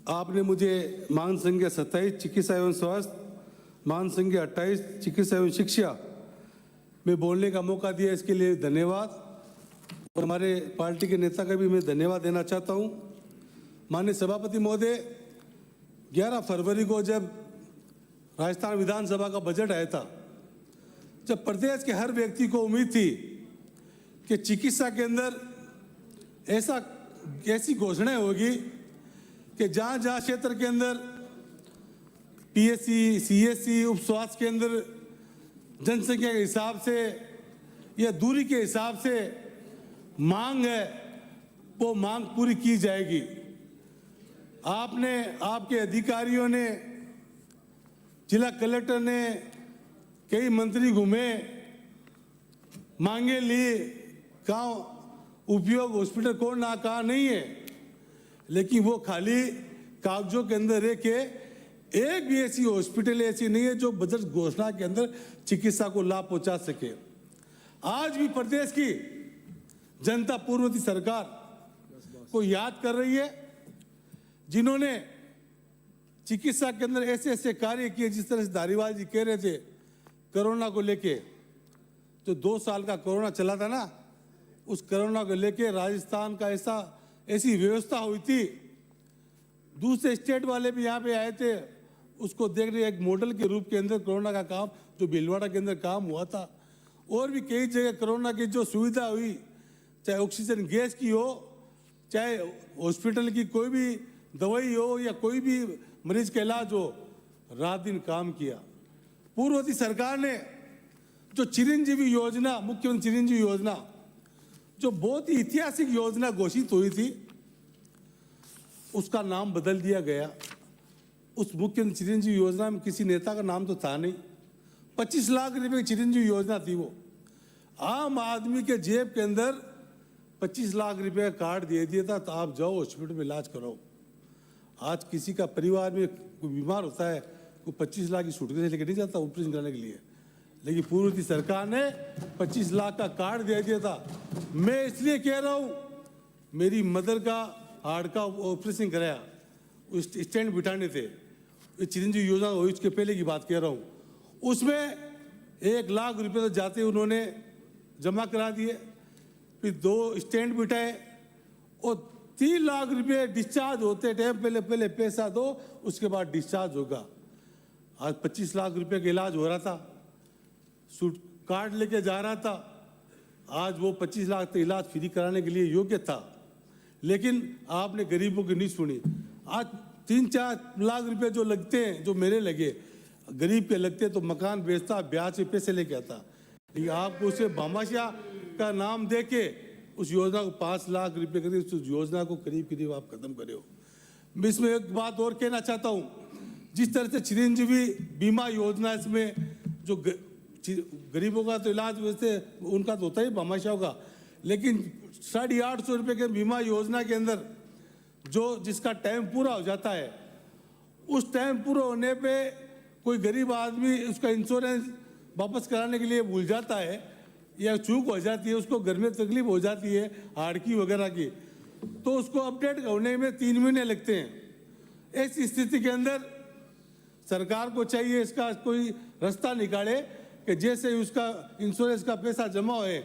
आपने मुझे मान संख्या 27 चिकित्सा एवं स्वास्थ्य, मान संख्या 28 चिकित्सा एवं शिक्षा में बोलने का मौका दिया, इसके लिए धन्यवाद। और हमारे पार्टी के नेता का भी मैं धन्यवाद देना चाहता हूं। माननीय सभापति महोदय, 11 फरवरी को जब राजस्थान विधानसभा का बजट आया था, जब प्रदेश के हर व्यक्ति को उम्मीद थी कि चिकित्सा के अंदर ऐसी घोषणाएं होगी कि जहां जहां क्षेत्र के अंदर पीएससी, सीएससी, उप स्वास्थ्य केंद्र जनसंख्या के हिसाब से या दूरी के हिसाब से मांग है, वो मांग पूरी की जाएगी। आपने, आपके अधिकारियों ने, जिला कलेक्टर ने, कई मंत्री घूमे, मांगे लिए, कहाँ उपयोग हॉस्पिटल कौन ना कहा नहीं है, लेकिन वो खाली कागजों के अंदर रह के एक भी ऐसी हॉस्पिटल ऐसी नहीं है जो बजट घोषणा के अंदर चिकित्सा को लाभ पहुंचा सके। आज भी प्रदेश की जनता पूर्ववर्ती सरकार को याद कर रही है, जिन्होंने चिकित्सा के अंदर ऐसे ऐसे कार्य किए, जिस तरह से धारीवाल जी कह रहे थे कोरोना को लेके, जो 2 साल का कोरोना चला था ना, उस कोरोना को लेके राजस्थान का ऐसी व्यवस्था हुई थी। दूसरे स्टेट वाले भी यहाँ पे आए थे, उसको देखने एक मॉडल के रूप के अंदर कोरोना का काम जो भीलवाड़ा के अंदर काम हुआ था। और भी कई जगह कोरोना की जो सुविधा हुई, चाहे ऑक्सीजन गैस की हो, चाहे हॉस्पिटल की कोई भी दवाई हो या कोई भी मरीज का इलाज हो, रात दिन काम किया। पूर्ववर्ती सरकार ने जो चिरंजीवी योजना, मुख्यमंत्री चिरंजीवी योजना, जो बहुत ही ऐतिहासिक योजना घोषित हुई थी, उसका नाम बदल दिया गया। उस मुख्यमंत्री चिरंजीवी योजना में किसी नेता का नाम तो था नहीं। 25 लाख रुपए की चिरंजीवी योजना थी। वो आम आदमी के जेब के अंदर 25 लाख रुपए का कार्ड दे दिया था, तो आप जाओ हॉस्पिटल में इलाज कराओ। आज किसी का परिवार में कोई बीमार होता है, कोई 25 लाख की सूटकेस लेके नहीं जाता ऑपरेशन कराने के लिए, लेकिन पूर्ववर्ती सरकार ने 25 लाख का कार्ड दे दिया था। मैं इसलिए कह रहा हूँ, मेरी मदर का हार्ट का ऑपरेशन कराया, उस स्टैंड बिठाने थे, चिरंजीवी योजना हुई, उसके पहले की बात कह रहा हूँ। उसमें 1 लाख रुपए तो जाते उन्होंने जमा करा दिए, फिर 2 स्टैंड बिठाए और 3 लाख रुपए डिस्चार्ज होते टाइम पहले पैसा दो, उसके बाद डिस्चार्ज होगा। आज 25 लाख रुपए का इलाज हो रहा था, सूट कार्ड लेके जा रहा था, आज वो 25 लाख तो इलाज फ्री कराने के लिए योग्य था, लेकिन आपने गरीबों की नहीं सुनी। आज 3-4 लाख रुपए जो लगते हैं, जो मेरे लगे, गरीब के लगते तो मकान बेचता, ब्याज से पैसे लेके आता, लेकिन आपको उसे भामाशाह का नाम देके उस योजना को 5 लाख रुपए कर, उस योजना को करीब आप खत्म करे हो। मैं इसमें एक बात और कहना चाहता हूँ, जिस तरह से चिरंजीवी बीमा योजना, इसमें जो गरीबों का तो इलाज वैसे उनका तो होता ही भामाशाह का, लेकिन 850 रुपये के बीमा योजना के अंदर जो जिसका टाइम पूरा हो जाता है, उस टाइम पूरा होने पे कोई गरीब आदमी उसका इंश्योरेंस वापस कराने के लिए भूल जाता है या चूक हो जाती है, उसको घर में तकलीफ हो जाती है हार्ट की वगैरह की, तो उसको अपडेट होने में 3 महीने लगते हैं। ऐसी स्थिति के अंदर सरकार को चाहिए इसका कोई रास्ता निकाले कि जैसे उसका इंश्योरेंस का पैसा जमा होए,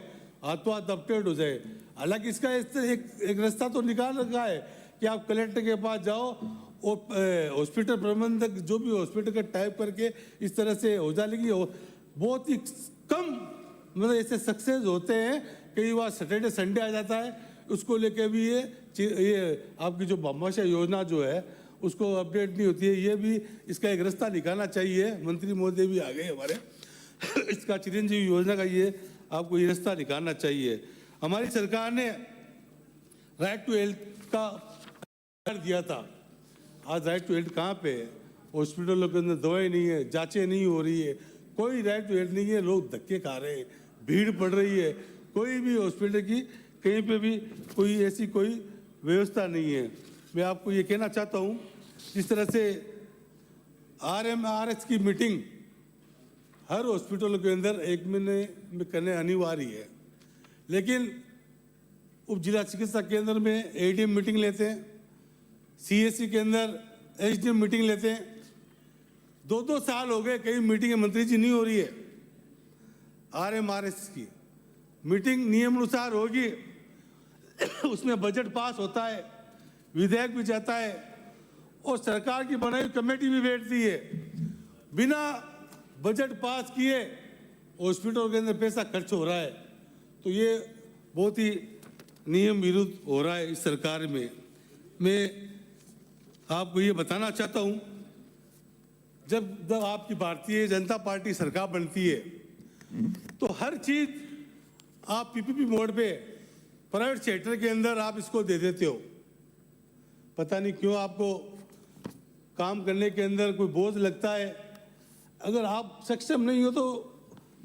हाथों हाथ अपडेट हो जाए। हालांकि इसका एक रास्ता तो निकाल रखा है कि आप कलेक्टर के पास जाओ और हॉस्पिटल प्रबंधक जो भी हॉस्पिटल का टाइप करके इस तरह से हो जाए, लेकिन बहुत ही कम मतलब ऐसे सक्सेस होते हैं। कई बार सैटरडे संडे आ जाता है, उसको लेके भी ये आपकी जो भामाशाह योजना जो है उसको अपडेट नहीं होती है। ये भी इसका एक रास्ता निकालना चाहिए। मंत्री महोदय भी आ गए हमारे इसका चिरंजीवी योजना का ये आपको ये रास्ता निकालना चाहिए। हमारी सरकार ने राइट टू हेल्थ का कर दिया था। आज राइट टू हेल्थ कहाँ पे है? हॉस्पिटलों के अंदर दवाई नहीं है, जांचें नहीं हो रही है, कोई राइट टू हेल्थ नहीं है। लोग धक्के खा रहे हैं, भीड़ पड़ रही है, कोई भी हॉस्पिटल की कहीं पे भी कोई ऐसी कोई व्यवस्था नहीं है। मैं आपको ये कहना चाहता हूँ, जिस तरह से RMRH की मीटिंग हर हॉस्पिटलों के अंदर 1 महीने में करने अनिवार्य है, लेकिन उप जिला चिकित्सा केंद्र में ADM मीटिंग लेते हैं, CSC के अंदर एसडीएम मीटिंग लेते हैं, 2-2 साल हो गए कई मीटिंग मंत्री जी नहीं हो रही है। RMRS की मीटिंग नियम अनुसार होगी, उसमें बजट पास होता है, विधेयक भी जाता है और सरकार की बनाई कमेटी भी बैठती है। बिना बजट पास किए हॉस्पिटल के अंदर पैसा खर्च हो रहा है, तो ये बहुत ही नियम विरुद्ध हो रहा है इस सरकार में। मैं आपको ये बताना चाहता हूँ, जब आपकी भारतीय जनता पार्टी सरकार बनती है तो हर चीज आप PPP मोड पे प्राइवेट सेक्टर के अंदर आप इसको दे देते हो। पता नहीं क्यों आपको काम करने के अंदर कोई बोझ लगता है। अगर आप सक्षम नहीं हो तो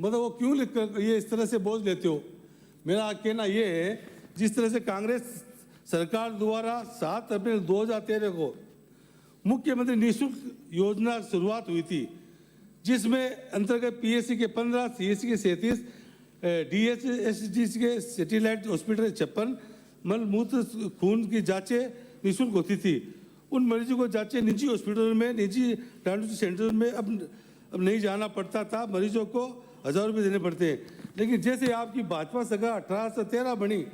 मतलब वो क्यों ये इस तरह से बोझ लेते हो। मेरा कहना ये है, जिस तरह से कांग्रेस सरकार द्वारा 7 अप्रैल 2013 को मुख्यमंत्री निःशुल्क योजना शुरुआत हुई थी, जिसमें अंतर्गत PSC के 15, CSC के 37, DHSDC के सैटेलाइट हॉस्पिटल 56 मलमूत्र खून की जांचें निःशुल्क होती थी। उन मरीजों को जांचें निजी हॉस्पिटलों में, निजी डायग्नोस्टिक सेंटर में अब नहीं जाना पड़ता था, मरीजों को 1000 रुपये देने पड़ते हैं। लेकिन जैसे आपकी भाजपा सरकार 18 से 13 बनी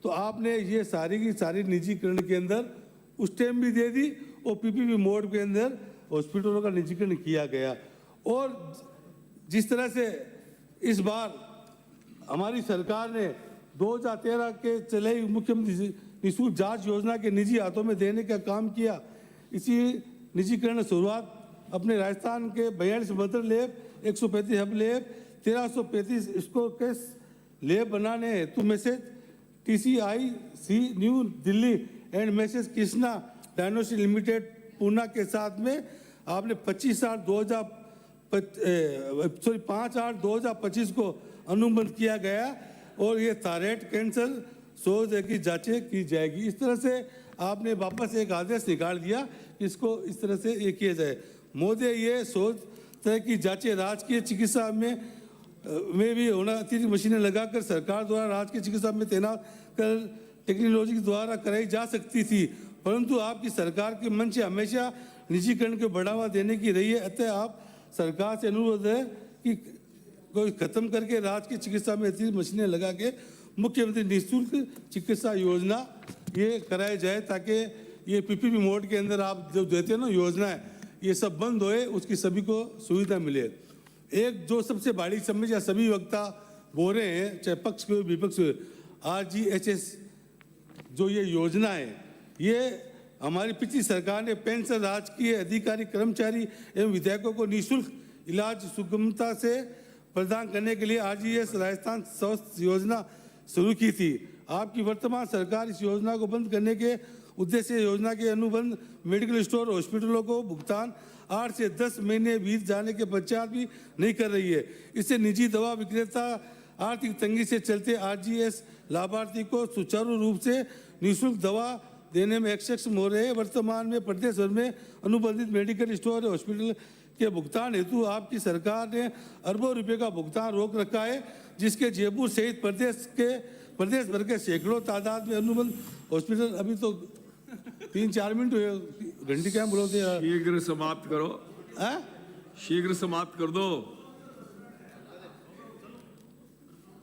तो आपने ये सारी की सारी निजीकरण के अंदर उस टाइम भी दे दी और PPP मोड के अंदर हॉस्पिटलों का निजीकरण किया गया। और जिस तरह से इस बार हमारी सरकार ने 2013 के चले मुख्यमंत्री निःशुल्क जांच योजना के निजी हाथों में देने का काम किया। इसी निजीकरण शुरुआत अपने राजस्थान के 42 mother lab, 135 hub lab, 1335 score case lab बनाने हेतु message TCIC new Delhi and message Krishna diagnostic limited Poona के साथ में आपने 5/8/2025 को अनुबंध किया गया और ये थायराइड कैंसर शोध की जांचें की जाएगी। इस तरह से आपने वापस एक आदेश निकाल दिया कि इसको इस तरह से ये किया जाए। मोदी ये शोध तरह की जांचें राजकीय चिकित्सा में भी होना, अतिरिक्त मशीनें लगाकर सरकार द्वारा राजकीय चिकित्सा में तैनात कर टेक्नोलॉजी द्वारा कराई जा सकती थी, परंतु आपकी सरकार के मन से हमेशा निजीकरण को बढ़ावा देने की रही है। अतः आप सरकार से अनुरोध है कि कोई खत्म करके राजकीय चिकित्सा में अतिरिक्त मशीनें लगा के मुख्यमंत्री निःशुल्क चिकित्सा योजना ये कराई जाए, ताकि ये PPP मोड के अंदर आप जो देते हैं ना योजनाएं, ये सब बंद होए, उसकी सभी को सुविधा मिले। एक जो सबसे बड़ी समस्या सभी वक्ता बोल रहे हैं, चाहे पक्ष के विपक्ष के, RGHS जो ये योजना है, ये हमारी पिछली सरकार ने पेंशन, राजकीय अधिकारी, कर्मचारी एवं विधायकों को निःशुल्क इलाज सुगमता से प्रदान करने के लिए RGS राजस्थान स्वास्थ्य योजना शुरू की थी। आपकी वर्तमान सरकार इस योजना को बंद करने के उद्देश्य योजना के अनुबंध मेडिकल स्टोर हॉस्पिटलों को भुगतान 8 से 10 महीने बीत जाने के पश्चात भी नहीं कर रही है। इससे निजी दवा विक्रेता आर्थिक तंगी से चलते RGS लाभार्थी को सुचारू रूप से निःशुल्क दवा देने में सक्षम हो रहे हैं। वर्तमान में प्रदेश भर में अनुबंधित मेडिकल स्टोर हॉस्पिटल के भुगतान हेतु आपकी सरकार ने अरबों रुपए का भुगतान रोक रखा है, जिसके जयपुर सहित प्रदेश भर के सैकड़ों तादाद में अनुबंध हॉस्पिटल अभी तो 3-4 मिनट हुए, घंटी क्या बोलते हैं। शीघ्र समाप्त करो। शीघ्र समाप्त कर दो,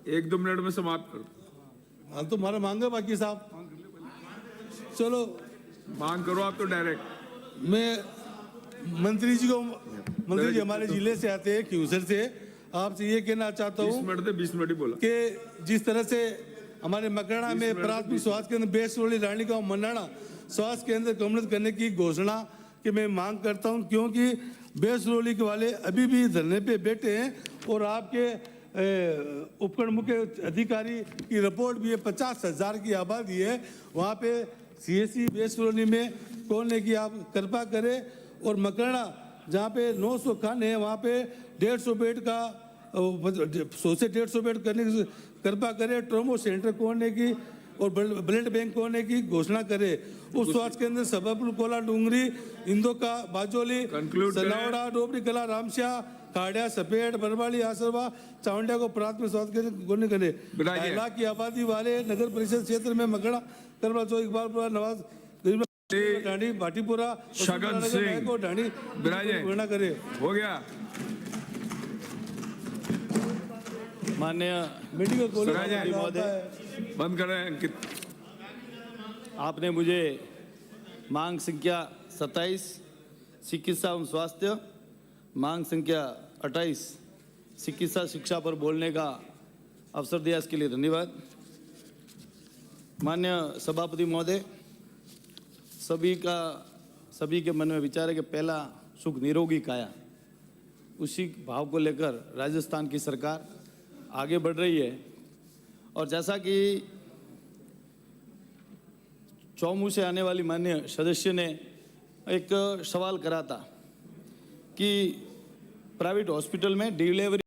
1-2 मिनट में समाप्त कर दो। हाँ तो हमारा मांगा बाकी साहब, चलो मांग करो आप तो डायरेक्ट। मैं मंत्री जी हमारे जिले से आते हैं, क्यूसर से, आपसे ये कहना चाहता हूँ 20 मिनट ही बोला कि जिस तरह से हमारे मकराना में प्राथमिक स्वास्थ्य केंद्र बेसरोली रानी गांव मन्नाना स्वास्थ्य केंद्र को उन्नत करने की घोषणा की मैं मांग करता हूं, क्योंकि बेसरोली के वाले अभी भी धरने पे बैठे हैं और आपके उपखंड मुख्य अधिकारी की रिपोर्ट भी है, 50,000 की आबादी है वहाँ पे CSC बेसरोली में खोलने की आप कृपा करें। और मकराना जहाँ पे 900 खाने हैं वहाँ पे 150 बेड का 100 से 150 बेड करने की कृपा करे। ट्रोमो सेंटर खोलने की और ब्लड बैंक खोलने की घोषणा करे। उस स्वास्थ्य केंद्र सभापुर, कोला डूंगरी, इंदो का बाजोली, सनावड़ा, डोबरी कला, रामशाह, काड़िया, सफेद, बरवाली, आसरवा, चावंडिया को प्राथमिक स्वास्थ्य केंद्र खोलने करे। 2 लाख की आबादी वाले नगर परिषद क्षेत्र में मकड़ा, करवा चौक, इकबालपुरा, नवाज ढाणी भाटीपुरा शगन सिंह को ढाणी विराजे गणना करे। हो गया। माननीय मेडिकल कॉलेज सराय महोदय, बंद करें कि आपने मुझे मांग संख्या 27 चिकित्सा एवं स्वास्थ्य, मांग संख्या 28 चिकित्सा शिक्षा पर बोलने का अवसर दिया, इसके लिए धन्यवाद। माननीय सभापति महोदय, सभी के मन में विचार है कि पहला सुख निरोगी काया, उसी भाव को लेकर राजस्थान की सरकार आगे बढ़ रही है। और जैसा कि चौमू से आने वाली माननीय सदस्य ने एक सवाल करा था कि प्राइवेट हॉस्पिटल में डिलीवरी